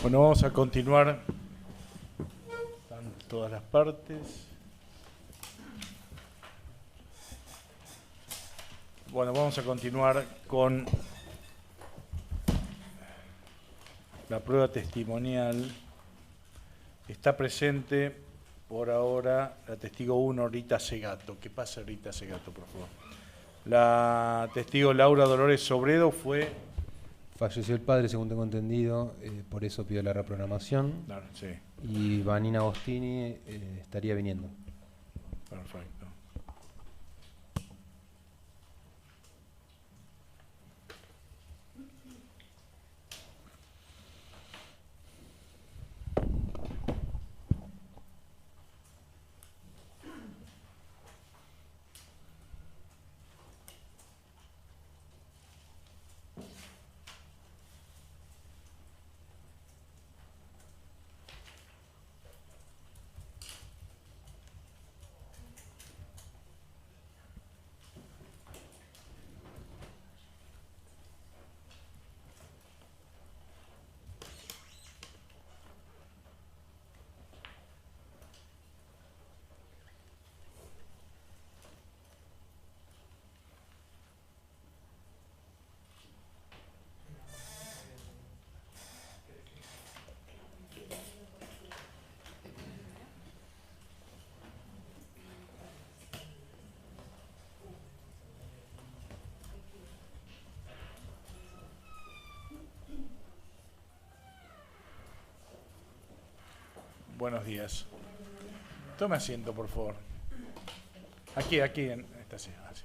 Bueno, vamos a continuar. Están todas las partes. Bueno, vamos a continuar con la prueba testimonial. Está presente por ahora la testigo 1, Rita Segato. ¿Qué pasa, Rita Segato, por favor? La testigo Laura Dolores Sobredo fue... Falleció el padre, según tengo entendido, por eso pidió la reprogramación. Claro, sí. Y Vanina Agostini estaría viniendo. Perfecto. Buenos días. Tome asiento, por favor. Aquí, en esta silla. Así.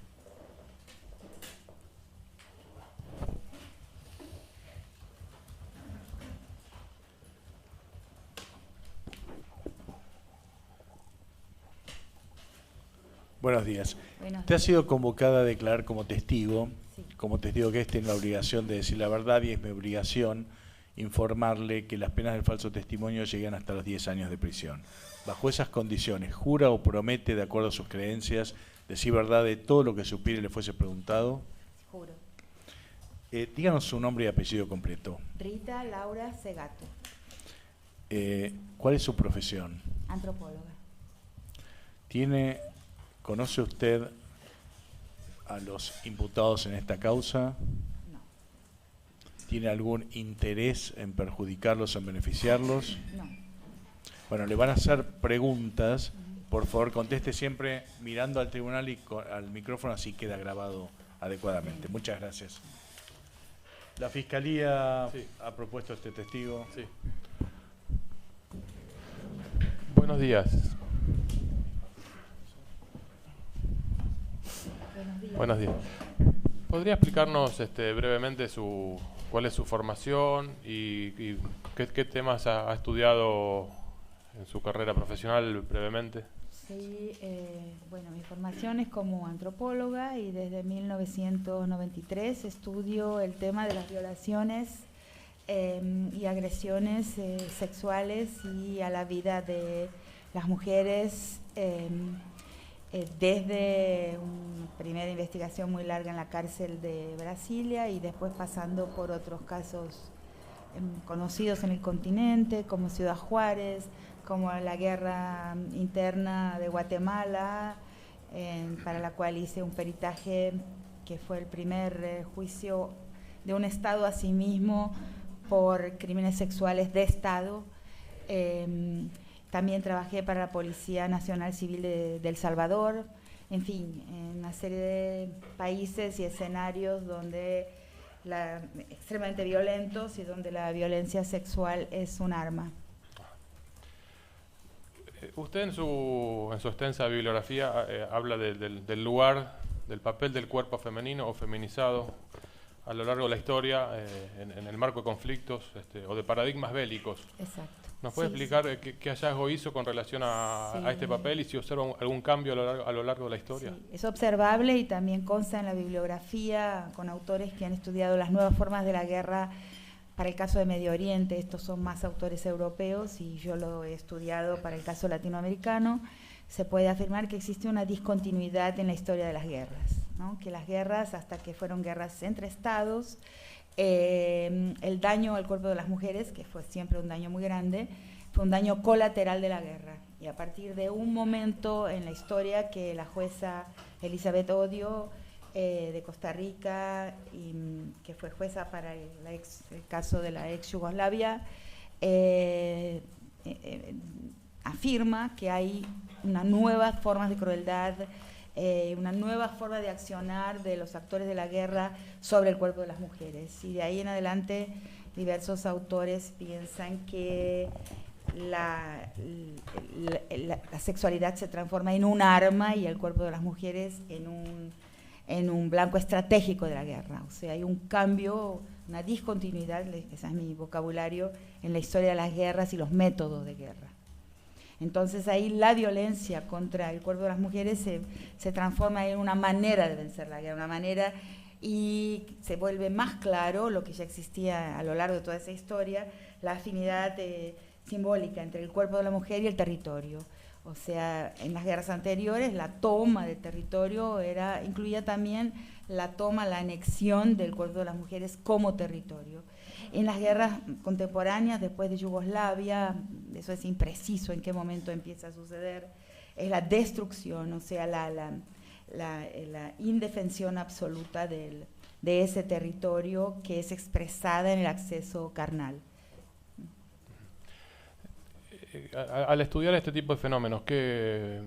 Buenos días. Usted ha sido convocada a declarar como testigo, sí. Como testigo que tiene la obligación de decir la verdad y es mi obligación informarle que las penas del falso testimonio llegan hasta los 10 años de prisión. Bajo esas condiciones, ¿jura o promete, de acuerdo a sus creencias, decir verdad de todo lo que supiere y le fuese preguntado? Juro. Díganos su nombre y apellido completo. Rita Laura Segato. ¿Cuál es su profesión? Antropóloga. ¿Conoce usted a los imputados en esta causa? No. ¿Tiene algún interés en perjudicarlos o en beneficiarlos? No. Bueno, le van a hacer preguntas. Por favor, conteste siempre mirando al tribunal y al micrófono, así queda grabado adecuadamente. Muchas gracias. La Fiscalía ha propuesto este testigo. Sí. Buenos días. Buenos días. ¿Podría explicarnos brevemente cuál es su formación y qué temas ha estudiado en su carrera profesional brevemente? Sí, bueno, mi formación es como antropóloga y desde 1993 estudio el tema de las violaciones y agresiones sexuales y a la vida de las mujeres desde una primera investigación muy larga en la cárcel de Brasilia y después pasando por otros casos conocidos en el continente, como Ciudad Juárez, como la guerra interna de Guatemala, para la cual hice un peritaje que fue el primer juicio de un Estado a sí mismo por crímenes sexuales de Estado. También trabajé para la Policía Nacional Civil de El Salvador, en fin, en una serie de países y escenarios donde extremadamente violentos y donde la violencia sexual es un arma. Usted en su extensa bibliografía habla del lugar, del papel del cuerpo femenino o feminizado a lo largo de la historia en el marco de conflictos o de paradigmas bélicos. Exacto. ¿Nos puede explicar qué hallazgo hizo con relación a este papel y si observa algún cambio a lo largo de la historia? Sí, es observable y también consta en la bibliografía con autores que han estudiado las nuevas formas de la guerra para el caso de Medio Oriente. Estos son más autores europeos y yo lo he estudiado para el caso latinoamericano. Se puede afirmar que existe una discontinuidad en la historia de las guerras. ¿no? Que las guerras, hasta que fueron guerras entre estados, el daño al cuerpo de las mujeres, que fue siempre un daño muy grande, fue un daño colateral de la guerra. Y a partir de un momento en la historia que la jueza Elizabeth Odio, de Costa Rica, que fue jueza para el caso de la ex Yugoslavia, afirma que hay una nueva forma de crueldad, una nueva forma de accionar de los actores de la guerra sobre el cuerpo de las mujeres. Y de ahí en adelante diversos autores piensan que la sexualidad se transforma en un arma y el cuerpo de las mujeres en un blanco estratégico de la guerra. O sea, hay un cambio, una discontinuidad, ese es mi vocabulario, en la historia de las guerras y los métodos de guerra. Entonces ahí la violencia contra el cuerpo de las mujeres se transforma en una manera de vencer la guerra, una manera, y se vuelve más claro lo que ya existía a lo largo de toda esa historia, la afinidad simbólica entre el cuerpo de la mujer y el territorio. O sea, en las guerras anteriores la toma del territorio incluía también la toma, la anexión del cuerpo de las mujeres como territorio. En las guerras contemporáneas, después de Yugoslavia, eso es impreciso en qué momento empieza a suceder, es la destrucción, o sea, la indefensión absoluta de ese territorio que es expresada en el acceso carnal. Al estudiar este tipo de fenómenos, ¿qué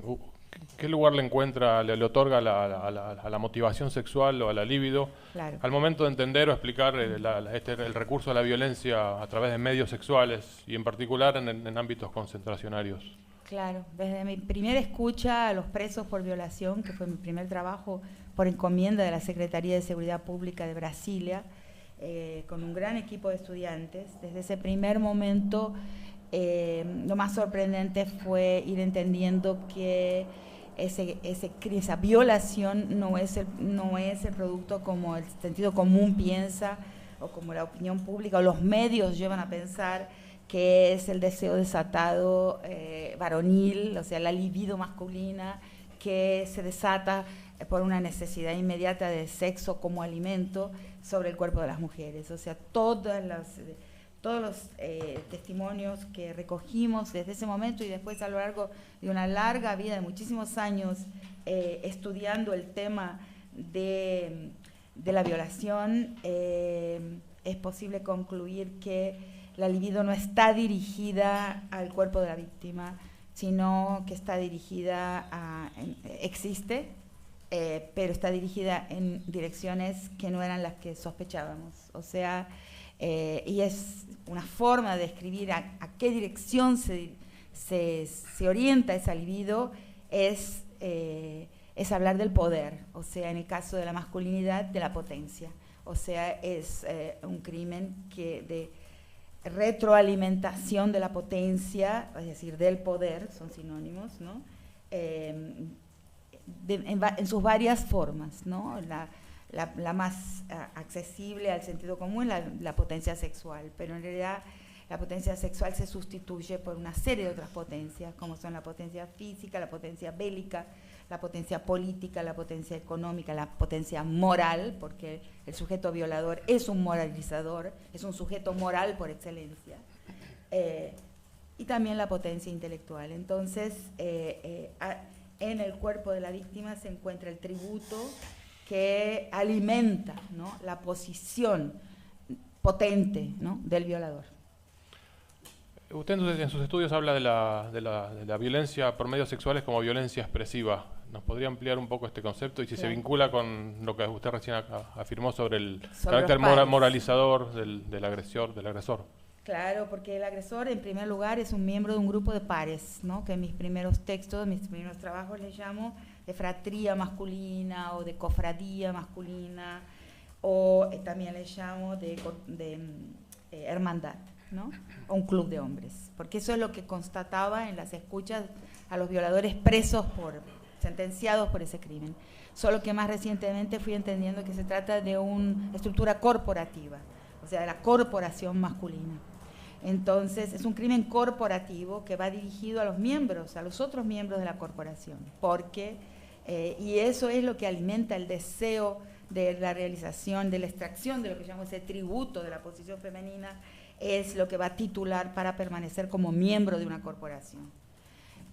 lugar le encuentra, le otorga a la motivación sexual o a la libido, claro, al momento de entender o explicar el recurso a la violencia a través de medios sexuales y en particular en ámbitos concentracionarios? Claro, desde mi primera escucha a los presos por violación, que fue mi primer trabajo por encomienda de la Secretaría de Seguridad Pública de Brasilia, con un gran equipo de estudiantes, desde ese primer momento lo más sorprendente fue ir entendiendo que esa violación no es el producto como el sentido común piensa o como la opinión pública o los medios llevan a pensar, que es el deseo desatado varonil, o sea, la libido masculina que se desata por una necesidad inmediata de sexo como alimento sobre el cuerpo de las mujeres. O sea, todos los testimonios que recogimos desde ese momento y después a lo largo de una larga vida de muchísimos años estudiando el tema de la violación, es posible concluir que la libido no está dirigida al cuerpo de la víctima, sino que está dirigida existe, pero está dirigida en direcciones que no eran las que sospechábamos. O sea, y es una forma de describir a qué dirección se orienta esa libido, es hablar del poder, o sea, en el caso de la masculinidad, de la potencia. O sea, es un crimen de retroalimentación de la potencia, es decir, del poder, son sinónimos, ¿no? En sus varias formas, ¿no? La más accesible al sentido común, la potencia sexual, pero en realidad la potencia sexual se sustituye por una serie de otras potencias, como son la potencia física, la potencia bélica, la potencia política, la potencia económica, la potencia moral, porque el sujeto violador es un moralizador, es un sujeto moral por excelencia, y también la potencia intelectual. Entonces, en el cuerpo de la víctima se encuentra el tributo que alimenta, ¿no?, la posición potente, ¿no?, del violador. Usted entonces en sus estudios habla de la violencia por medios sexuales como violencia expresiva. ¿Nos podría ampliar un poco este concepto y si se vincula con lo que usted recién afirmó sobre el carácter moralizador del agresor? Claro, porque el agresor en primer lugar es un miembro de un grupo de pares, ¿no?, que en mis primeros textos, mis primeros trabajos les llamo de fratría masculina o de cofradía masculina, o también les llamo de hermandad, ¿no?, o un club de hombres, porque eso es lo que constataba en las escuchas a los violadores presos sentenciados por ese crimen. Solo que más recientemente fui entendiendo que se trata de una estructura corporativa, o sea, de la corporación masculina. Entonces, es un crimen corporativo que va dirigido a los miembros, a los otros miembros de la corporación, porque Y eso es lo que alimenta el deseo de la realización, de la extracción de lo que llamo ese tributo de la posición femenina, es lo que va a titular para permanecer como miembro de una corporación.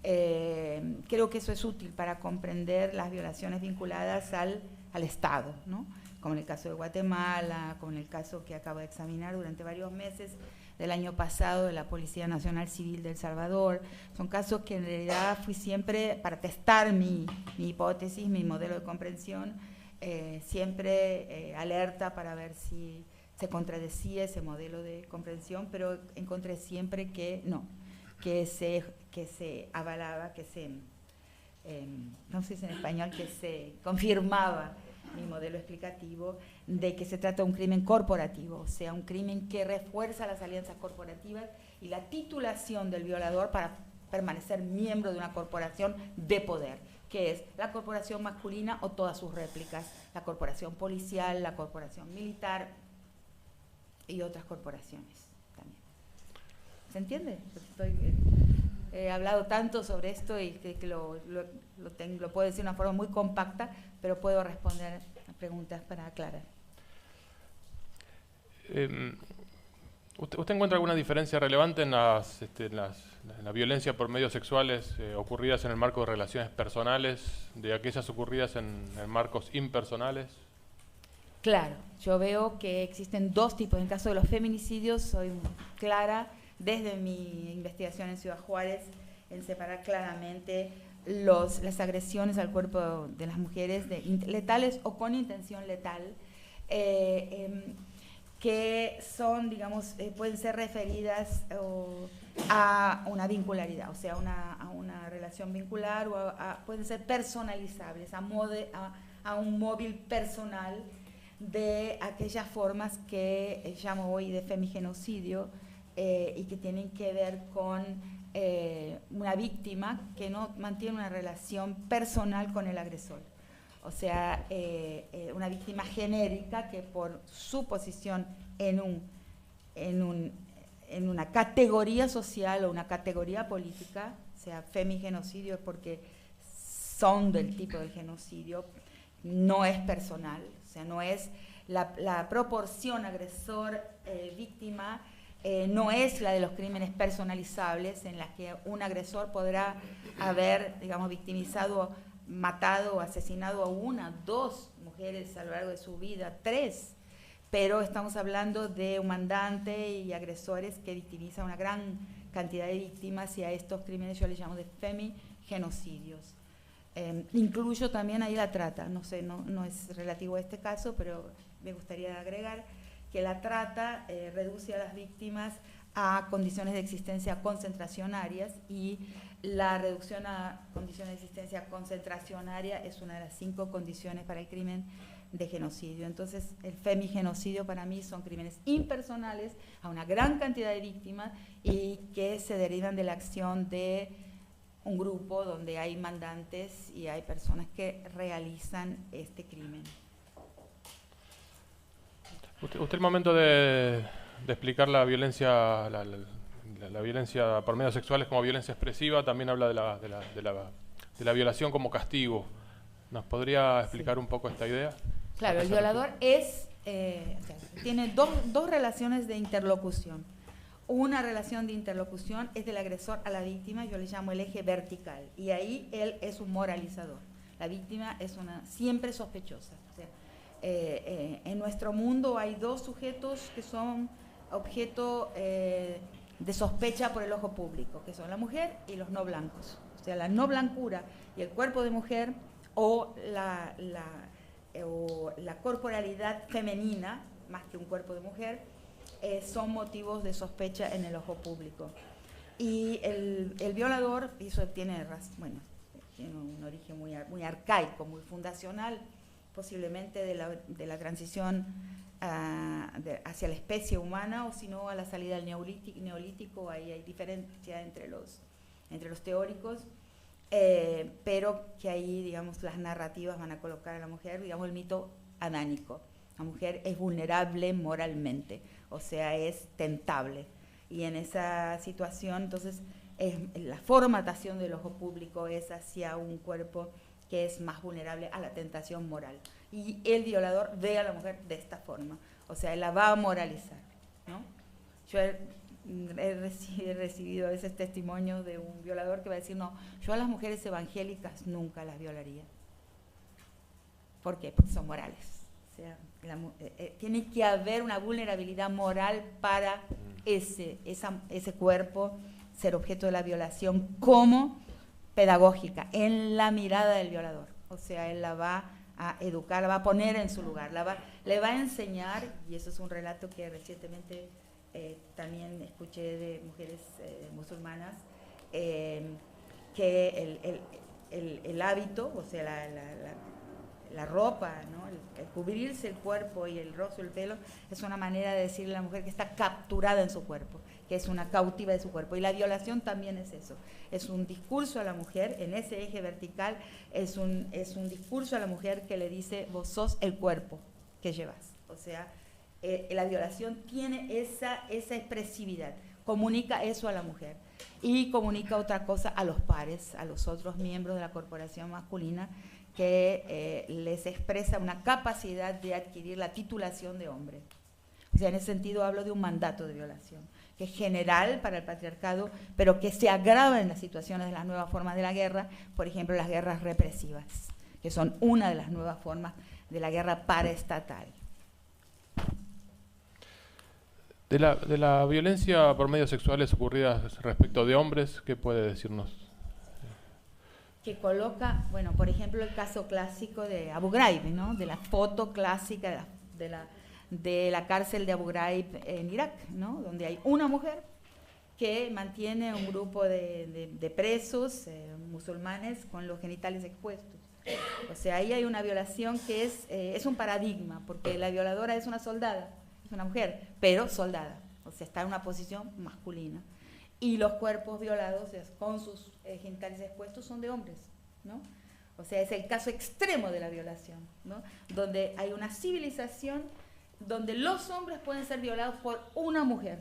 Creo que eso es útil para comprender las violaciones vinculadas al Estado, ¿no? Como en el caso de Guatemala, como en el caso que acabo de examinar durante varios meses del año pasado de la Policía Nacional Civil de El Salvador. Son casos que en realidad fui siempre, para testar mi hipótesis, mi modelo de comprensión, siempre alerta para ver si se contradecía ese modelo de comprensión, pero encontré siempre que no, que se avalaba, que se, no sé si en español, que se confirmaba mi modelo explicativo de que se trata de un crimen corporativo, o sea, un crimen que refuerza las alianzas corporativas y la titulación del violador para permanecer miembro de una corporación de poder, que es la corporación masculina o todas sus réplicas, la corporación policial, la corporación militar y otras corporaciones también. ¿Se entiende? He hablado tanto sobre esto y que lo puedo decir de una forma muy compacta, pero puedo responder a preguntas para aclarar. ¿Usted encuentra alguna diferencia relevante en la violencia por medios sexuales ocurridas en el marco de relaciones personales de aquellas ocurridas en marcos impersonales? Claro, yo veo que existen dos tipos. En el caso de los feminicidios soy clara desde mi investigación en Ciudad Juárez en separar claramente las agresiones al cuerpo de las mujeres letales o con intención letal, que son, digamos, pueden ser referidas a una vincularidad, o sea, a una relación vincular, o pueden ser personalizables, a un móvil personal de aquellas formas que llamo hoy de femigenocidio, y que tienen que ver con una víctima que no mantiene una relación personal con el agresor. O sea, una víctima genérica que por su posición en una categoría social o una categoría política, o sea, femigenocidio es porque son del tipo del genocidio, no es personal, o sea, no es la proporción agresor-víctima, no es la de los crímenes personalizables en las que un agresor podrá haber, digamos, victimizado, matado o asesinado a una, dos mujeres a lo largo de su vida, tres, pero estamos hablando de un mandante y agresores que victimizan una gran cantidad de víctimas, y a estos crímenes yo les llamo de femigenocidios. Incluyo también ahí la trata, no sé, no es relativo a este caso, pero me gustaría agregar que la trata reduce a las víctimas a condiciones de existencia concentracionarias, y la reducción a condiciones de existencia concentracionaria es una de las 5 condiciones para el crimen de genocidio. Entonces, el femigenocidio para mí son crímenes impersonales a una gran cantidad de víctimas y que se derivan de la acción de un grupo donde hay mandantes y hay personas que realizan este crimen. Usted al momento de explicar la violencia, la violencia por medios sexuales como violencia expresiva, también habla de la violación como castigo. ¿Nos podría explicar un poco esta idea? Claro, el violador tiene dos relaciones de interlocución. Una relación de interlocución es del agresor a la víctima, yo le llamo el eje vertical, y ahí él es un moralizador. La víctima es siempre sospechosa. O sea, en nuestro mundo hay dos sujetos que son objeto de sospecha por el ojo público, que son la mujer y los no blancos. O sea, la no blancura y el cuerpo de mujer o la corporalidad femenina, más que un cuerpo de mujer, son motivos de sospecha en el ojo público. Y el violador, y eso tiene un origen muy arcaico, muy fundacional, posiblemente de la transición hacia la especie humana, o si no a la salida del neolítico. Ahí hay diferencia entre los teóricos, pero que ahí, digamos, las narrativas van a colocar a la mujer, digamos, el mito adánico. La mujer es vulnerable moralmente, o sea, es tentable. Y en esa situación, entonces, la formatación del ojo público es hacia un cuerpo que es más vulnerable a la tentación moral. Y el violador ve a la mujer de esta forma, o sea, él la va a moralizar, ¿no? Yo he recibido a veces testimonios de un violador que va a decir, no, yo a las mujeres evangélicas nunca las violaría. ¿Por qué? Porque son morales. O sea, tiene que haber una vulnerabilidad moral para ese cuerpo ser objeto de la violación como pedagógica, en la mirada del violador. O sea, él la va a educar, la va a poner en su lugar, le va a enseñar, y eso es un relato que recientemente también escuché de mujeres musulmanas, que el hábito, o sea, la ropa, ¿no? El cubrirse el cuerpo y el rostro, el pelo, es una manera de decirle a la mujer que está capturada en su cuerpo, que es una cautiva de su cuerpo. Y la violación también es eso, es un discurso a la mujer, en ese eje vertical, es un discurso a la mujer que le dice, vos sos el cuerpo que llevas. O sea, la violación tiene esa expresividad, comunica eso a la mujer y comunica otra cosa a los pares, a los otros miembros de la corporación masculina, que les expresa una capacidad de adquirir la titulación de hombre. O sea, en ese sentido hablo de un mandato de violación, que es general para el patriarcado, pero que se agrava en las situaciones de las nuevas formas de la guerra, por ejemplo, las guerras represivas, que son una de las nuevas formas de la guerra paraestatal. De la violencia por medios sexuales ocurridas respecto de hombres, ¿qué puede decirnos? Que coloca, bueno, por ejemplo, el caso clásico de Abu Ghraib, ¿no? De la foto clásica de la cárcel de Abu Ghraib en Irak, ¿no? Donde hay una mujer que mantiene un grupo de presos musulmanes con los genitales expuestos. O sea, ahí hay una violación que es un paradigma, porque la violadora es una soldada, es una mujer, pero soldada, o sea, está en una posición masculina. Y los cuerpos violados con sus genitales expuestos son de hombres, ¿no? O sea, es el caso extremo de la violación, ¿no? Donde hay una civilización donde los hombres pueden ser violados por una mujer.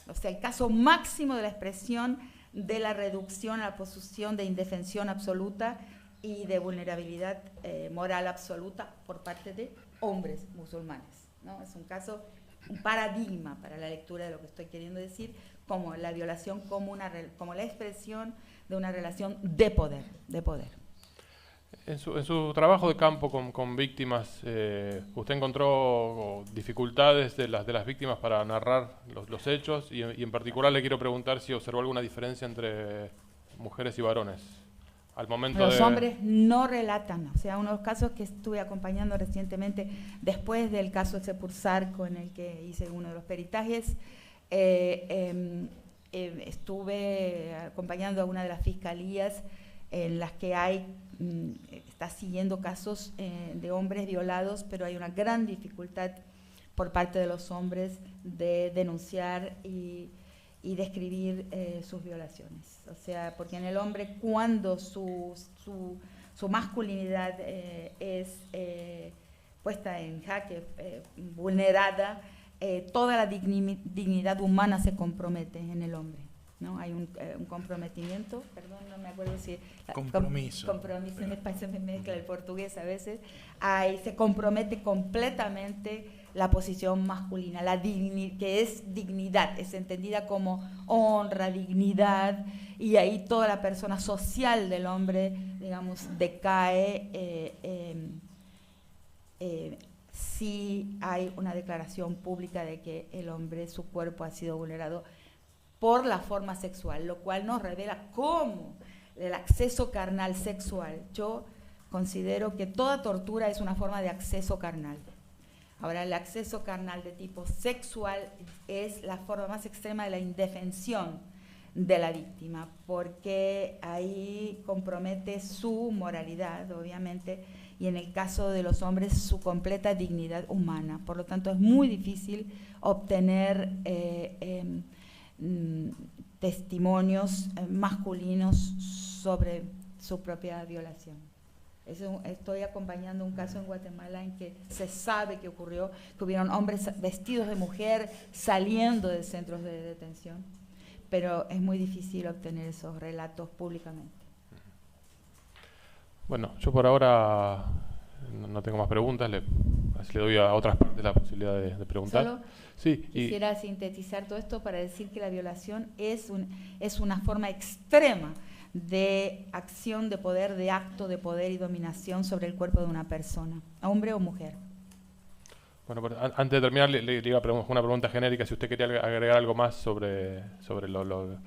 O sea, el caso máximo de la expresión de la reducción a la posición de indefensión absoluta y de vulnerabilidad moral absoluta por parte de hombres musulmanes, ¿no? Es un caso, un paradigma para la lectura de lo que estoy queriendo decir, como la violación como la expresión de una relación de poder. En su trabajo de campo con víctimas, ¿usted encontró dificultades de las víctimas para narrar los hechos? Y en particular le quiero preguntar si observó alguna diferencia entre mujeres y varones al momento Los hombres no relatan. O sea, uno de los casos que estuve acompañando recientemente, después del caso Sepursarco, en el que hice uno de los peritajes, estuve acompañando a una de las fiscalías en las que está siguiendo casos de hombres violados, pero hay una gran dificultad por parte de los hombres de denunciar y describir sus violaciones. O sea, porque en el hombre, cuando su masculinidad es puesta en jaque, vulnerada, toda la dignidad humana se compromete en el hombre, ¿no? Hay un comprometimiento, perdón, no me acuerdo si... Compromiso. Compromiso, me mezcla el portugués a veces. Se compromete completamente la posición masculina, que es dignidad, es entendida como honra, dignidad, y ahí toda la persona social del hombre, digamos, decae si hay una declaración pública de que el hombre, su cuerpo ha sido vulnerado por la forma sexual, lo cual nos revela cómo el acceso carnal sexual. Yo considero que toda tortura es una forma de acceso carnal. Ahora, el acceso carnal de tipo sexual es la forma más extrema de la indefensión de la víctima, porque ahí compromete su moralidad, obviamente, y en el caso de los hombres, su completa dignidad humana. Por lo tanto, es muy difícil obtener testimonios masculinos sobre su propia violación. Estoy acompañando un caso en Guatemala en que se sabe que ocurrió, que hubieron hombres vestidos de mujer saliendo de centros de detención, pero es muy difícil obtener esos relatos públicamente. Bueno, yo por ahora no tengo más preguntas, le doy a otras partes la posibilidad de preguntar. Solo sí, quisiera sintetizar todo esto para decir que la violación es una forma extrema de acción de poder, de acto de poder y dominación sobre el cuerpo de una persona, hombre o mujer. Bueno, antes de terminar, le iba a preguntar una pregunta genérica, si usted quería agregar algo más sobre lo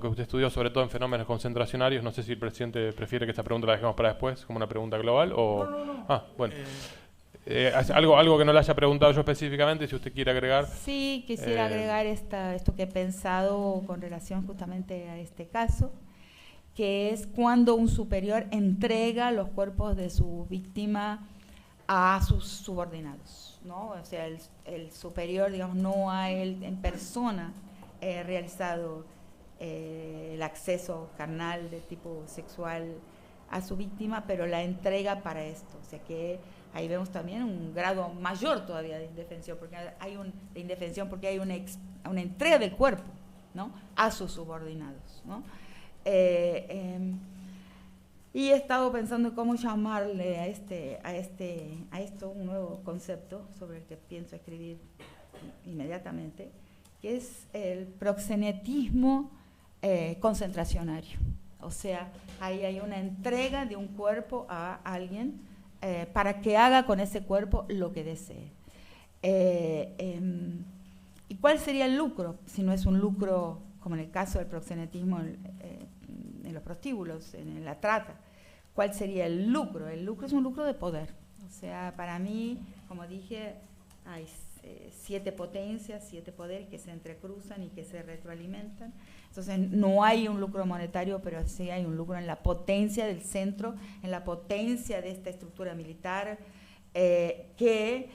que usted estudió, sobre todo en fenómenos concentracionarios. No sé si el presidente prefiere que esta pregunta la dejemos para después, como una pregunta global, o... No. Ah, bueno. Algo que no le haya preguntado yo específicamente, si usted quiere agregar. Sí, quisiera agregar esto que he pensado con relación justamente a este caso, que es cuando un superior entrega los cuerpos de su víctima a sus subordinados, ¿no? O sea, el superior, digamos, no ha él en persona realizado el acceso carnal de tipo sexual a su víctima, pero la entrega para esto. O sea que ahí vemos también un grado mayor todavía de indefensión, porque hay una entrega del cuerpo, ¿no?, a sus subordinados, ¿no? Y he estado pensando en cómo llamarle a esto un nuevo concepto sobre el que pienso escribir inmediatamente, que es el proxenetismo concentracionario. O sea, ahí hay una entrega de un cuerpo a alguien para que haga con ese cuerpo lo que desee. ¿Y cuál sería el lucro? Si no es un lucro, como en el caso del proxenetismo en los prostíbulos, en la trata. ¿Cuál sería el lucro? El lucro es un lucro de poder. O sea, para mí, como dije, hay 7 potencias, 7 poderes que se entrecruzan y que se retroalimentan. Entonces, no hay un lucro monetario, pero sí hay un lucro en la potencia del centro, en la potencia de esta estructura militar que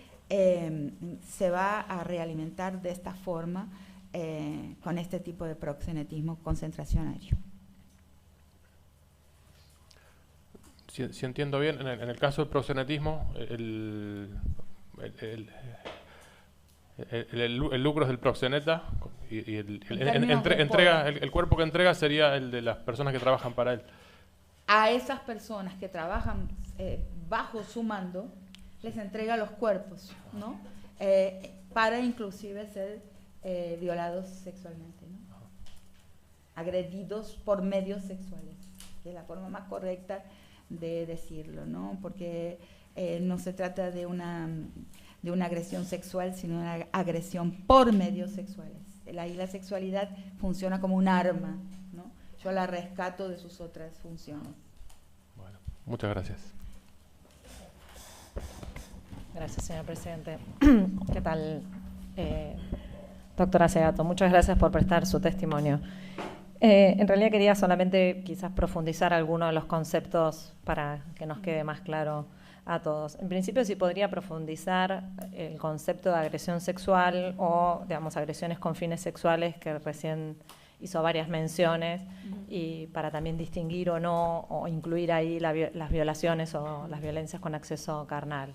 se va a realimentar de esta forma con este tipo de proxenetismo concentracionario. Si entiendo bien, en el caso del proxenetismo, el lucro es del proxeneta y el cuerpo que entrega sería el de las personas que trabajan para él. A esas personas que trabajan bajo su mando, les entrega los cuerpos, ¿no? Para inclusive ser violados sexualmente, ¿no? Agredidos por medios sexuales, que es la forma más correcta de decirlo, ¿no? Porque no se trata de una agresión sexual, sino una agresión por medios sexuales. Ahí la sexualidad funciona como un arma, ¿no? Yo la rescato de sus otras funciones. Bueno, muchas gracias. Gracias, señor presidente. ¿Qué tal, doctora Segato? Muchas gracias por prestar su testimonio. En realidad quería solamente quizás profundizar algunos de los conceptos para que nos quede más claro a todos. En principio, si podría profundizar el concepto de agresión sexual o, digamos, agresiones con fines sexuales, que recién hizo varias menciones, y para también distinguir o no, o incluir ahí las violaciones o las violencias con acceso carnal.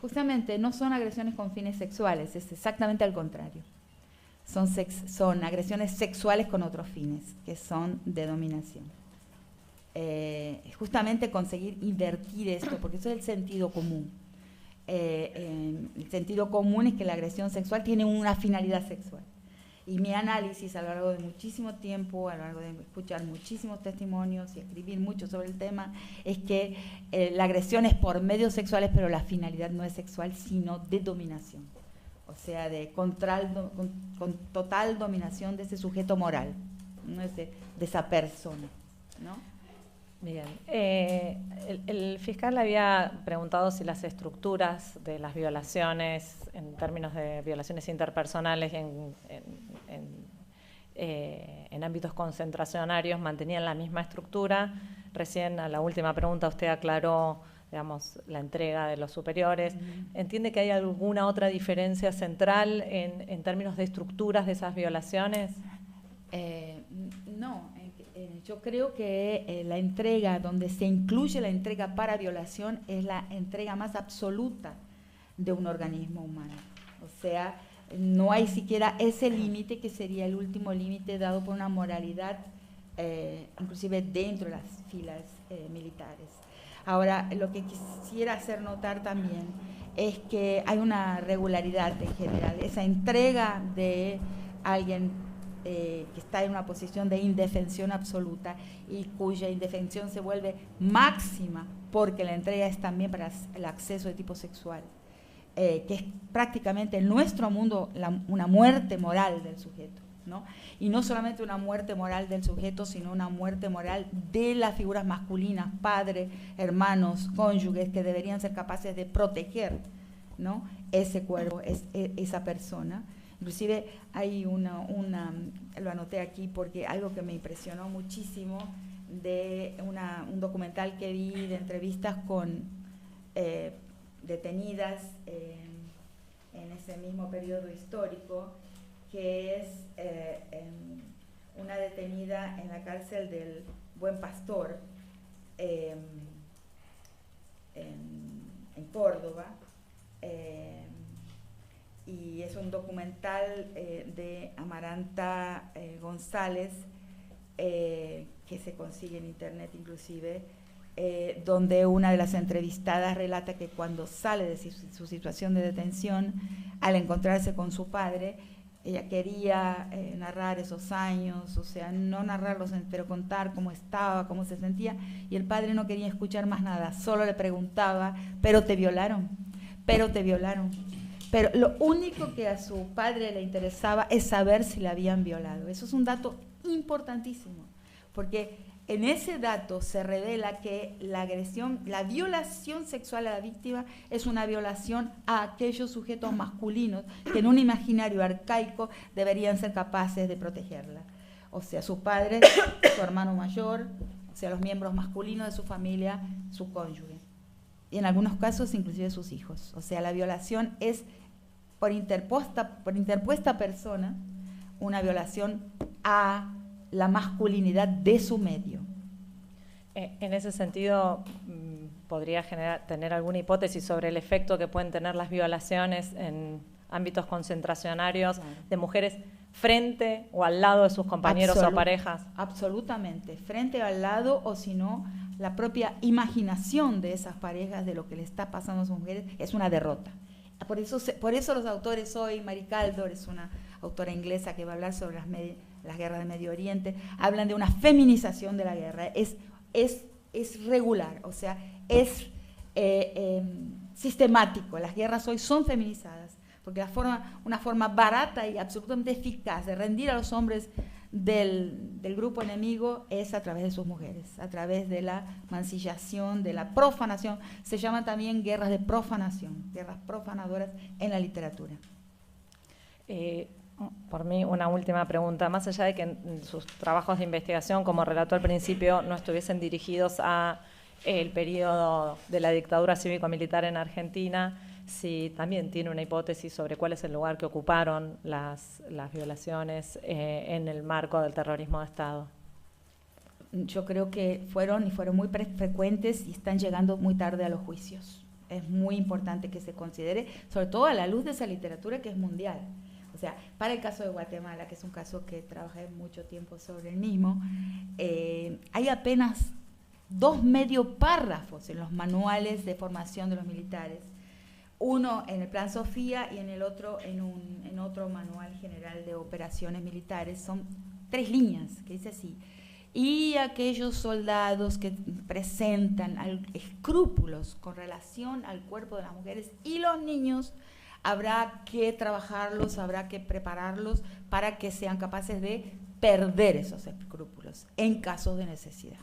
Justamente no son agresiones con fines sexuales, es exactamente al contrario. Son agresiones sexuales con otros fines, que son de dominación. Justamente conseguir invertir esto, porque eso es el sentido común. El sentido común es que la agresión sexual tiene una finalidad sexual. Y mi análisis a lo largo de muchísimo tiempo, a lo largo de escuchar muchísimos testimonios y escribir mucho sobre el tema, es que la agresión es por medios sexuales, pero la finalidad no es sexual, sino de dominación. O sea, con total dominación de ese sujeto moral, no es de esa persona, ¿no? Bien. El fiscal había preguntado si las estructuras de las violaciones, en términos de violaciones interpersonales en ámbitos concentracionarios, mantenían la misma estructura. Recién, a la última pregunta, usted aclaró, digamos, la entrega de los superiores. ¿Entiende que hay alguna otra diferencia central en términos de estructuras de esas violaciones? No, yo creo que la entrega, donde se incluye la entrega para violación, es la entrega más absoluta de un organismo humano. O sea, no hay siquiera ese límite, que sería el último límite dado por una moralidad, inclusive dentro de las filas militares. Ahora, lo que quisiera hacer notar también es que hay una regularidad en general. Esa entrega de alguien que está en una posición de indefensión absoluta y cuya indefensión se vuelve máxima porque la entrega es también para el acceso de tipo sexual, que es prácticamente en nuestro mundo una muerte moral del sujeto, ¿no? Y no solamente una muerte moral del sujeto, sino una muerte moral de las figuras masculinas, padres, hermanos, cónyuges, que deberían ser capaces de proteger, ¿no?, ese cuerpo, esa persona. Inclusive hay lo anoté aquí porque algo que me impresionó muchísimo de un documental que vi de entrevistas con detenidas en ese mismo periodo histórico, que es una detenida en la cárcel del Buen Pastor en Córdoba, y es un documental de Amaranta González, que se consigue en internet inclusive, donde una de las entrevistadas relata que cuando sale de su situación de detención, al encontrarse con su padre, ella quería narrar esos años, o sea, no narrarlos, pero contar cómo estaba, cómo se sentía, y el padre no quería escuchar más nada, solo le preguntaba: ¿pero te violaron? ¿Pero te violaron? Pero lo único que a su padre le interesaba es saber si la habían violado. Eso es un dato importantísimo, porque en ese dato se revela que la agresión, la violación sexual a la víctima es una violación a aquellos sujetos masculinos que en un imaginario arcaico deberían ser capaces de protegerla. O sea, su padre, su hermano mayor, o sea, los miembros masculinos de su familia, su cónyuge. Y en algunos casos inclusive sus hijos. O sea, la violación es por interpuesta persona una violación a la masculinidad de su medio. En ese sentido, ¿podría tener alguna hipótesis sobre el efecto que pueden tener las violaciones en ámbitos concentracionarios de mujeres frente o al lado de sus compañeros o parejas? Absolutamente, frente o al lado, o si no, la propia imaginación de esas parejas de lo que le está pasando a sus mujeres es una derrota. Por eso los autores hoy, Mary Kaldor es una autora inglesa que va a hablar sobre las guerras del Medio Oriente, hablan de una feminización de la guerra. Es regular, o sea, es sistemático. Las guerras hoy son feminizadas, porque una forma barata y absolutamente eficaz de rendir a los hombres del grupo enemigo es a través de sus mujeres, a través de la mancillación, de la profanación. Se llaman también guerras de profanación, guerras profanadoras en la literatura. Por mí, una última pregunta. Más allá de que sus trabajos de investigación, como relató al principio, no estuviesen dirigidos a el periodo de la dictadura cívico-militar en Argentina, si también tiene una hipótesis sobre cuál es el lugar que ocuparon las violaciones en el marco del terrorismo de Estado. Yo creo que fueron muy frecuentes y están llegando muy tarde a los juicios. Es muy importante que se considere, sobre todo a la luz de esa literatura que es mundial. O sea, para el caso de Guatemala, que es un caso que trabajé mucho tiempo sobre el mismo, hay apenas 2 medio párrafos en los manuales de formación de los militares. Uno en el Plan Sofía y en el otro en otro manual general de operaciones militares. Son 3 líneas que dice así: y aquellos soldados que presentan escrúpulos con relación al cuerpo de las mujeres y los niños, habrá que trabajarlos, habrá que prepararlos para que sean capaces de perder esos escrúpulos en casos de necesidad.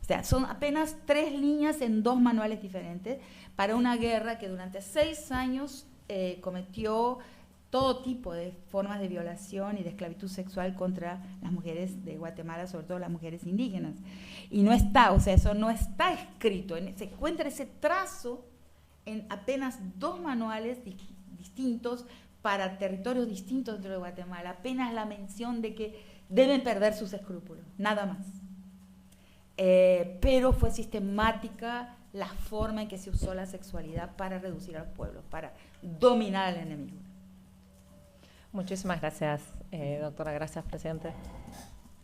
O sea, son apenas 3 líneas en 2 manuales diferentes para una guerra que durante 6 años cometió todo tipo de formas de violación y de esclavitud sexual contra las mujeres de Guatemala, sobre todo las mujeres indígenas. Y no está, o sea, eso no está escrito, se encuentra ese trazo en apenas 2 manuales distintos para territorios distintos dentro de Guatemala, apenas la mención de que deben perder sus escrúpulos, nada más. Pero fue sistemática la forma en que se usó la sexualidad para reducir a los pueblos, para dominar al enemigo. Muchísimas gracias, doctora. Gracias, presidente.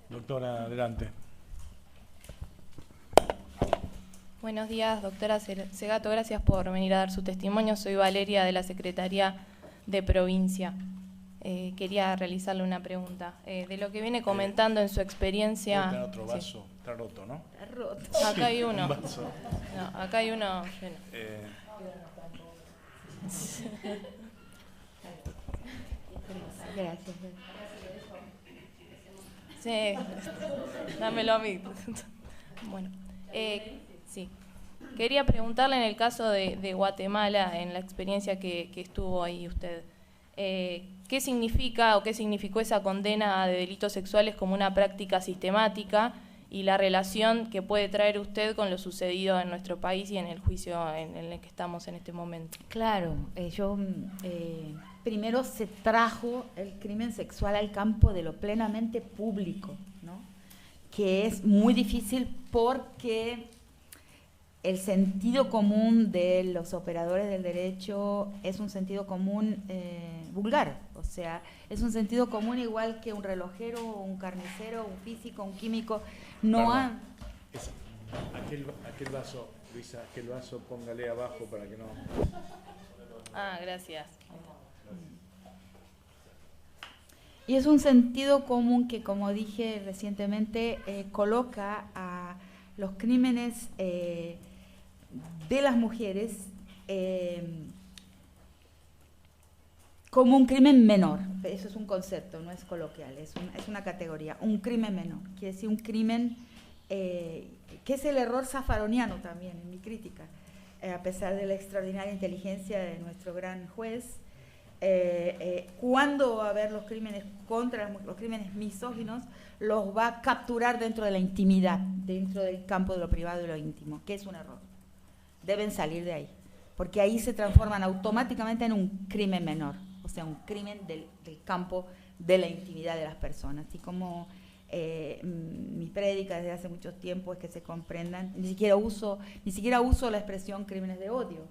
Doctora, adelante. Buenos días, doctora Segato, gracias por venir a dar su testimonio. Soy Valeria de la Secretaría de Provincia. Quería realizarle una pregunta. De lo que viene comentando en su experiencia... ¿Tiene otro vaso? Sí. Está roto, ¿no? Está roto. Acá hay uno. Un vaso. No, acá hay uno lleno. Gracias. Sí, dámelo a mí. Bueno, sí. Quería preguntarle en el caso de Guatemala, en la experiencia que estuvo ahí usted, ¿qué significa o qué significó esa condena de delitos sexuales como una práctica sistemática y la relación que puede traer usted con lo sucedido en nuestro país y en el juicio en el que estamos en este momento? Claro, primero se trajo el crimen sexual al campo de lo plenamente público, ¿no? Que es muy difícil porque el sentido común de los operadores del derecho es un sentido común vulgar, o sea, es un sentido común igual que un relojero, un carnicero, un físico, un químico. Aquel vaso, Luisa, aquel vaso póngale abajo para que no... Ah, gracias. Y es un sentido común que, como dije recientemente, coloca a los crímenes de las mujeres como un crimen menor. Eso es un concepto, no es coloquial, es una categoría, un crimen menor. Quiere decir un crimen que es el error zafaroniano también en mi crítica, a pesar de la extraordinaria inteligencia de nuestro gran juez. Cuando va a haber los crímenes los crímenes misóginos, los va a capturar dentro de la intimidad, dentro del campo de lo privado y lo íntimo, que es un error. Deben salir de ahí, porque ahí se transforman automáticamente en un crimen menor, o sea, un crimen del campo de la intimidad de las personas. Así como mi prédica desde hace mucho tiempo es que se comprendan, ni siquiera uso la expresión crímenes de odio,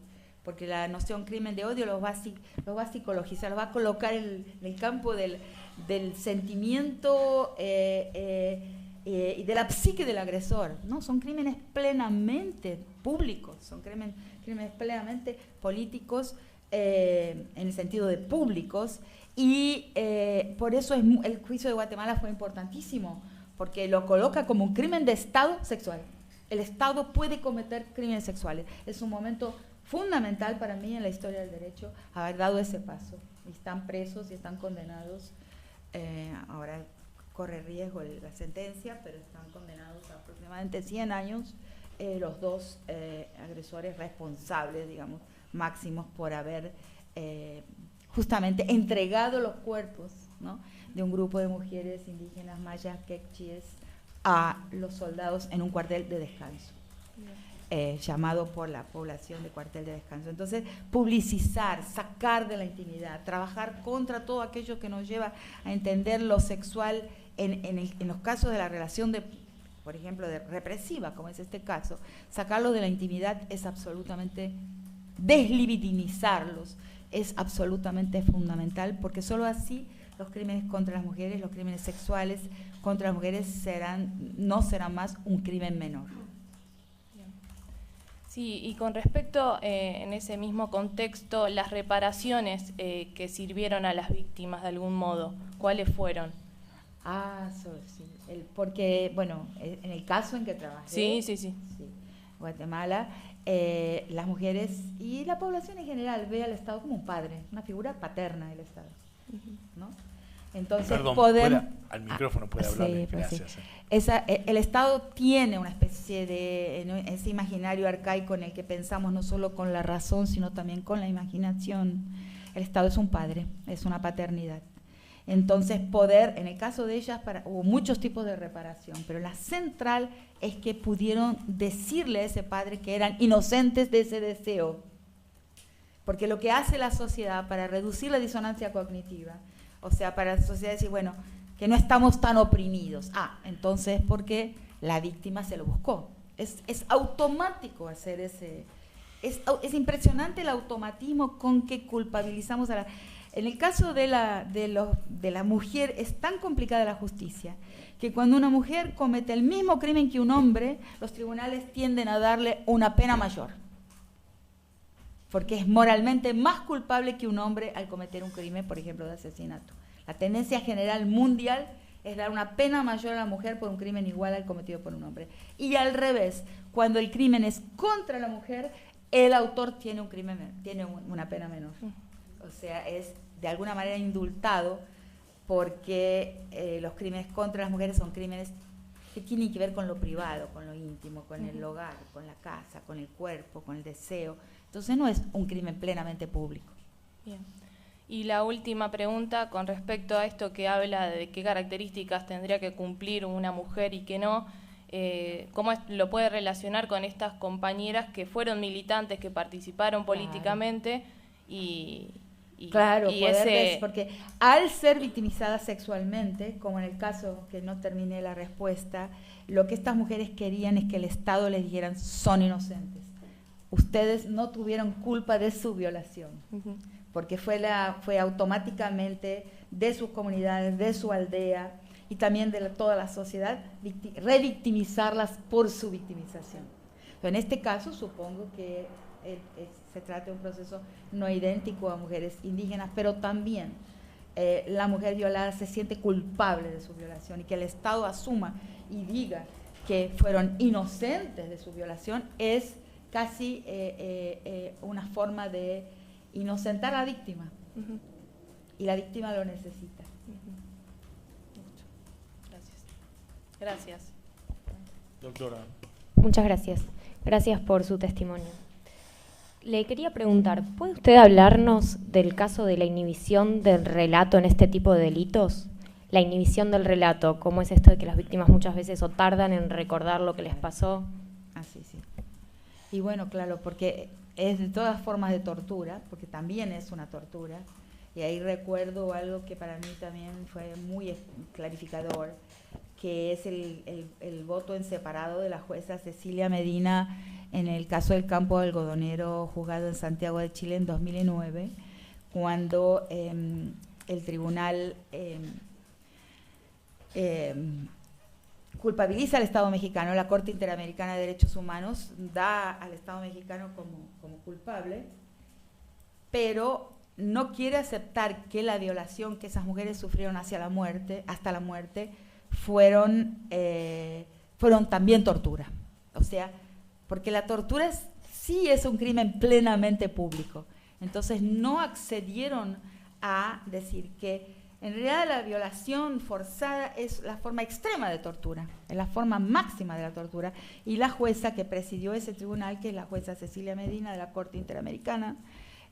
porque la noción crimen de odio los va a psicologizar, los va a colocar en el campo del sentimiento y de la psique del agresor. No, son crímenes plenamente públicos, son crímenes plenamente políticos en el sentido de públicos, y por eso el juicio de Guatemala fue importantísimo, porque lo coloca como un crimen de Estado sexual. El Estado puede cometer crímenes sexuales. Es un momento fundamental para mí en la historia del derecho haber dado ese paso. Y están presos y están condenados. Ahora corre riesgo la sentencia, pero están condenados a aproximadamente 100 años los dos agresores responsables, digamos, máximos por haber justamente entregado los cuerpos, ¿no?, de un grupo de mujeres indígenas mayas quechíes a los soldados en un cuartel de descanso. Llamado por la población de cuartel de descanso. Entonces, publicizar, sacar de la intimidad, trabajar contra todo aquello que nos lleva a entender lo sexual en los casos de la relación por ejemplo, de represiva, como es este caso, sacarlo de la intimidad es absolutamente, deslibidinizarlos, es absolutamente fundamental, porque solo así los crímenes contra las mujeres, los crímenes sexuales contra las mujeres no serán más un crimen menor. Sí, y con respecto, en ese mismo contexto, las reparaciones que sirvieron a las víctimas de algún modo, ¿cuáles fueron? Sí. Porque, bueno, en el caso en que trabajé, sí. Guatemala, las mujeres y la población en general ve al Estado como un padre, una figura paterna del Estado, ¿no? Entonces, perdón, al micrófono puede hablar. Sí, gracias. El Estado tiene una especie de ese imaginario arcaico en el que pensamos no solo con la razón, sino también con la imaginación. El Estado es un padre, es una paternidad. Entonces, en el caso de ellas, hubo muchos tipos de reparación, pero la central es que pudieron decirle a ese padre que eran inocentes de ese deseo. Porque lo que hace la sociedad para reducir la disonancia cognitiva, o sea, para la sociedad decir, bueno, que no estamos tan oprimidos. Entonces, porque la víctima se lo buscó. Es automático hacer Es impresionante el automatismo con que culpabilizamos a la... En el caso de la mujer es tan complicada la justicia que cuando una mujer comete el mismo crimen que un hombre, los tribunales tienden a darle una pena mayor, porque es moralmente más culpable que un hombre al cometer un crimen, por ejemplo, de asesinato. La tendencia general mundial es dar una pena mayor a la mujer por un crimen igual al cometido por un hombre. Y al revés, cuando el crimen es contra la mujer, el autor tiene una pena menor. O sea, es de alguna manera indultado, porque los crímenes contra las mujeres son crímenes que tienen que ver con lo privado, con lo íntimo, con el hogar, con la casa, con el cuerpo, con el deseo. Entonces no es un crimen plenamente público. Bien. Y la última pregunta con respecto a esto que habla de qué características tendría que cumplir una mujer y qué no, ¿cómo lo puede relacionar con estas compañeras que fueron militantes, que participaron políticamente Claro, porque al ser victimizadas sexualmente, como en el caso que no terminé la respuesta, lo que estas mujeres querían es que el Estado les dijeran son inocentes. Ustedes no tuvieron culpa de su violación, porque fue automáticamente de sus comunidades, de su aldea y también de toda la sociedad, revictimizarlas por su victimización. En este caso supongo que se trata de un proceso no idéntico a mujeres indígenas, pero también la mujer violada se siente culpable de su violación, y que el Estado asuma y diga que fueron inocentes de su violación es casi una forma de inocentar a la víctima. Y la víctima lo necesita. Gracias. Gracias. Doctora. Muchas gracias. Gracias por su testimonio. Le quería preguntar, ¿puede usted hablarnos del caso de la inhibición del relato en este tipo de delitos? La inhibición del relato, ¿cómo es esto de que las víctimas muchas veces o tardan en recordar lo que les pasó? Así, sí. Y bueno, claro, porque es de todas formas de tortura, porque también es una tortura, y ahí recuerdo algo que para mí también fue muy clarificador, que es el voto en separado de la jueza Cecilia Medina en el caso del campo algodonero juzgado en Santiago de Chile en 2009, cuando el tribunal culpabiliza al Estado mexicano. La Corte Interamericana de Derechos Humanos da al Estado mexicano como culpable, pero no quiere aceptar que la violación que esas mujeres sufrieron hasta la muerte, fueron también tortura. O sea, porque la tortura sí es un crimen plenamente público. Entonces no accedieron a decir que en realidad la violación forzada es la forma extrema de tortura, es la forma máxima de la tortura. Y la jueza que presidió ese tribunal, que es la jueza Cecilia Medina de la Corte Interamericana,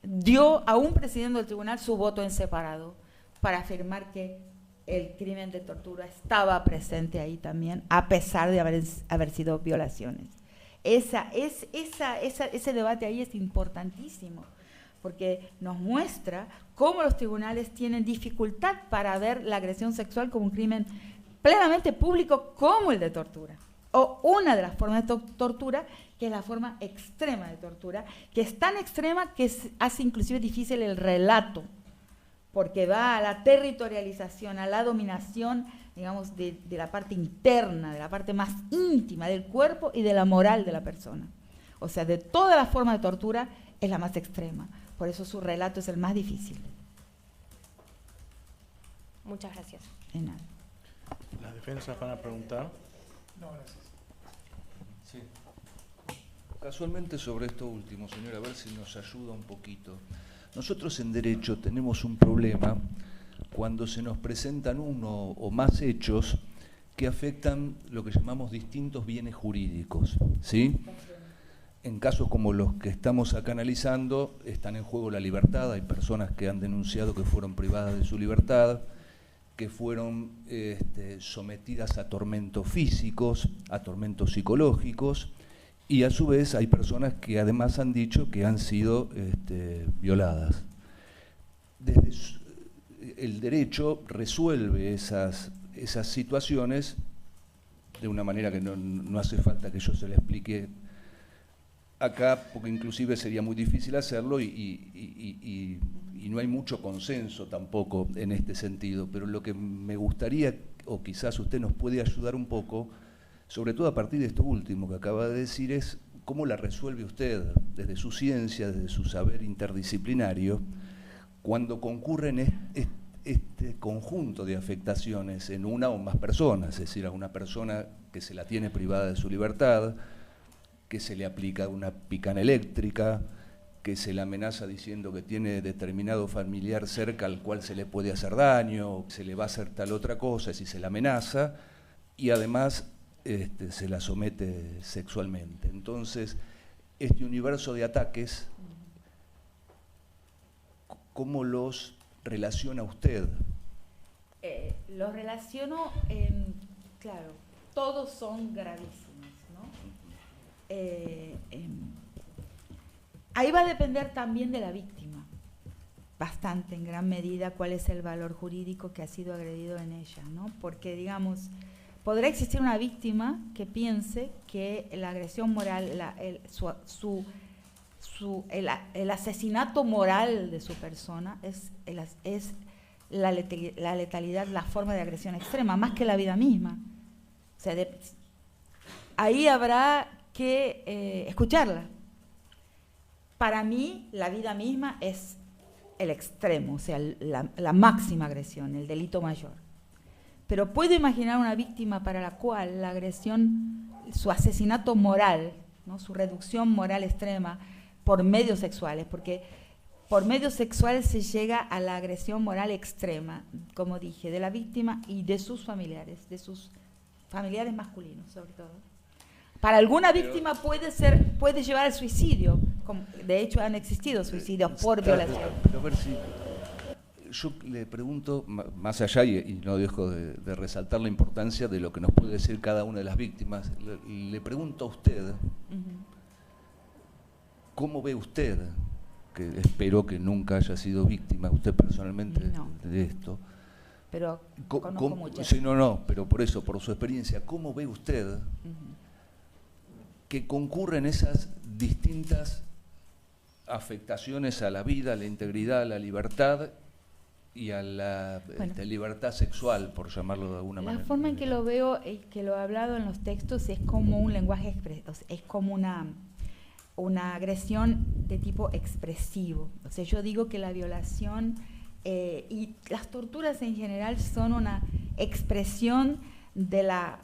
dio a un presidente del tribunal su voto en separado para afirmar que el crimen de tortura estaba presente ahí también, a pesar de haber sido violaciones. Ese debate ahí es importantísimo, porque nos muestra cómo los tribunales tienen dificultad para ver la agresión sexual como un crimen plenamente público, como el de tortura, o una de las formas de tortura, que es la forma extrema de tortura, que es tan extrema que hace inclusive difícil el relato, porque va a la territorialización, a la dominación, digamos, de la parte interna, de la parte más íntima del cuerpo y de la moral de la persona. O sea, de todas las formas de tortura es la más extrema. Por eso su relato es el más difícil. Muchas gracias. De nada. ¿Las defensas van a preguntar? No, gracias. Sí. Casualmente sobre esto último, señora, a ver si nos ayuda un poquito. Nosotros en Derecho tenemos un problema cuando se nos presentan uno o más hechos que afectan lo que llamamos distintos bienes jurídicos, ¿sí? En casos como los que estamos acá analizando, están en juego la libertad. Hay personas que han denunciado que fueron privadas de su libertad, que fueron sometidas a tormentos físicos, a tormentos psicológicos, y a su vez hay personas que además han dicho que han sido violadas. El derecho resuelve esas situaciones de una manera que no hace falta que yo se la explique acá, porque inclusive sería muy difícil hacerlo y no hay mucho consenso tampoco en este sentido, pero lo que me gustaría, o quizás usted nos puede ayudar un poco, sobre todo a partir de esto último que acaba de decir, es cómo la resuelve usted desde su ciencia, desde su saber interdisciplinario, cuando concurren este conjunto de afectaciones en una o más personas, es decir, a una persona que se la tiene privada de su libertad, que se le aplica una picana eléctrica, que se le amenaza diciendo que tiene determinado familiar cerca al cual se le puede hacer daño, se le va a hacer tal otra cosa si se la amenaza, y además se la somete sexualmente. Entonces, este universo de ataques, ¿cómo los relaciona usted? Los relaciono, claro, todos son gravísimos, ¿no? Ahí va a depender también de la víctima, bastante, en gran medida, cuál es el valor jurídico que ha sido agredido en ella, ¿no? Porque, digamos, podrá existir una víctima que piense que la agresión moral, el asesinato moral de su persona es la letalidad, la forma de agresión extrema, más que la vida misma. O sea, ahí habrá que escucharla. Para mí, la vida misma es el extremo, o sea, la máxima agresión, el delito mayor. Pero puedo imaginar una víctima para la cual la agresión, su asesinato moral, ¿no? Su reducción moral extrema por medios sexuales, porque por medios sexuales se llega a la agresión moral extrema, como dije, de la víctima y de sus familiares masculinos sobre todo. Para alguna víctima puede llevar al suicidio. De hecho, han existido suicidios por violación. Pero a ver si yo le pregunto, más allá, y no dejo de resaltar la importancia de lo que nos puede decir cada una de las víctimas, le pregunto a usted, ¿cómo ve usted, que espero que nunca haya sido víctima, usted personalmente, de esto? Pero conozco muchas. Sí, no, pero por eso, por su experiencia, ¿cómo ve usted que concurren esas distintas afectaciones a la vida, a la integridad, a la libertad y a la libertad sexual, por llamarlo de alguna manera? La forma en que lo veo y que lo he hablado en los textos es como un lenguaje expresivo, es como una agresión de tipo expresivo. O sea, yo digo que la violación y las torturas en general son una expresión de la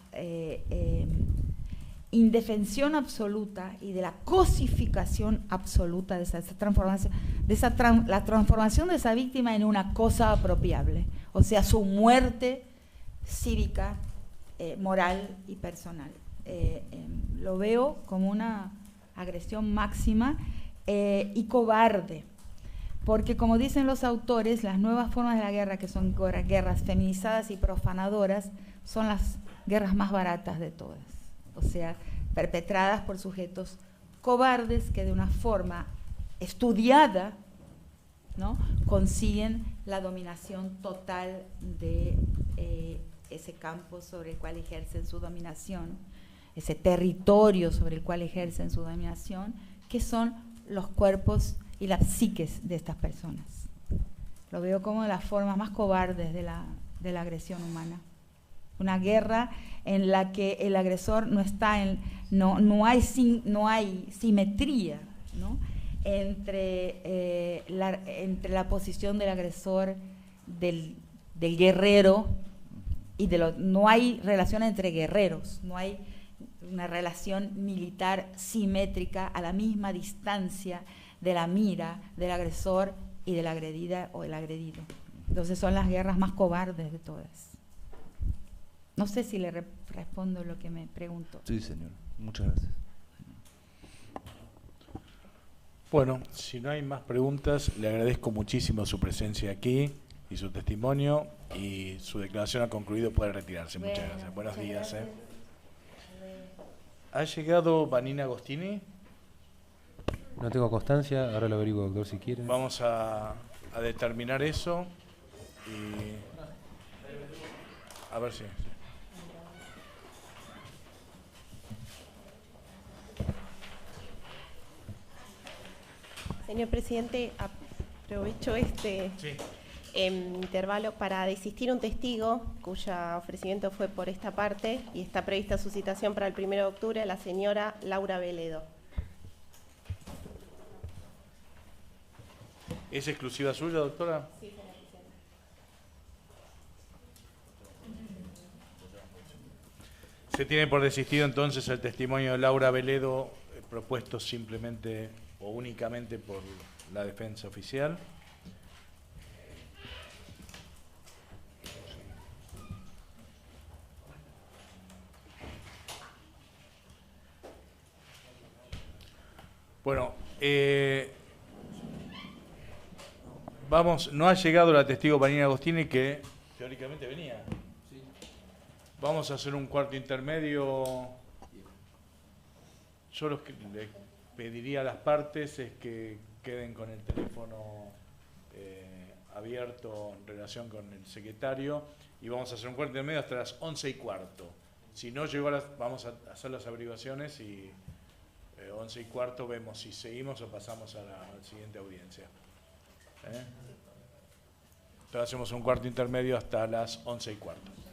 indefensión absoluta y de la cosificación absoluta de esa transformación, la transformación de esa víctima en una cosa apropiable, o sea, su muerte cívica, moral y personal. Lo veo como una agresión máxima y cobarde, porque como dicen los autores, las nuevas formas de la guerra, que son guerras feminizadas y profanadoras, son las guerras más baratas de todas. O sea, perpetradas por sujetos cobardes que de una forma estudiada, ¿no?, consiguen la dominación total de ese campo sobre el cual ejercen su dominación, ese territorio sobre el cual ejercen su dominación, que son los cuerpos y las psiques de estas personas. Lo veo como de las formas más cobardes de la agresión humana. Una guerra en la que el agresor no hay simetría, ¿no?, entre la posición del agresor, del guerrero, y no hay relación entre guerreros, no hay una relación militar simétrica a la misma distancia de la mira del agresor y de la agredida o el agredido. Entonces son las guerras más cobardes de todas. No sé si le respondo lo que me preguntó. Sí, señor. Muchas gracias. Bueno, si no hay más preguntas, le agradezco muchísimo su presencia aquí y su testimonio, y su declaración ha concluido, puede retirarse. Muchas gracias. Buenos días. Gracias. ¿Ha llegado Vanina Agostini? No tengo constancia, ahora lo averiguo, doctor, si quiere. Vamos a determinar eso y a ver si... Señor presidente, aprovecho este intervalo para desistir un testigo cuyo ofrecimiento fue por esta parte y está prevista su citación para el 1 de octubre, la señora Laura Veledo. ¿Es exclusiva suya, doctora? Sí, señor presidente. Se tiene por desistido entonces el testimonio de Laura Veledo, propuesto simplemente o únicamente por la defensa oficial. Bueno, vamos, no ha llegado la testigo Vanina Agostini, que teóricamente venía. Sí. Vamos a hacer un cuarto intermedio. Yo lo que le pediría a las partes es que queden con el teléfono abierto en relación con el secretario, y vamos a hacer un cuarto intermedio hasta las 11:15. Si no llegó vamos a hacer las averiguaciones y 11:15 vemos si seguimos o pasamos a la siguiente audiencia. Entonces hacemos un cuarto intermedio hasta las 11:15.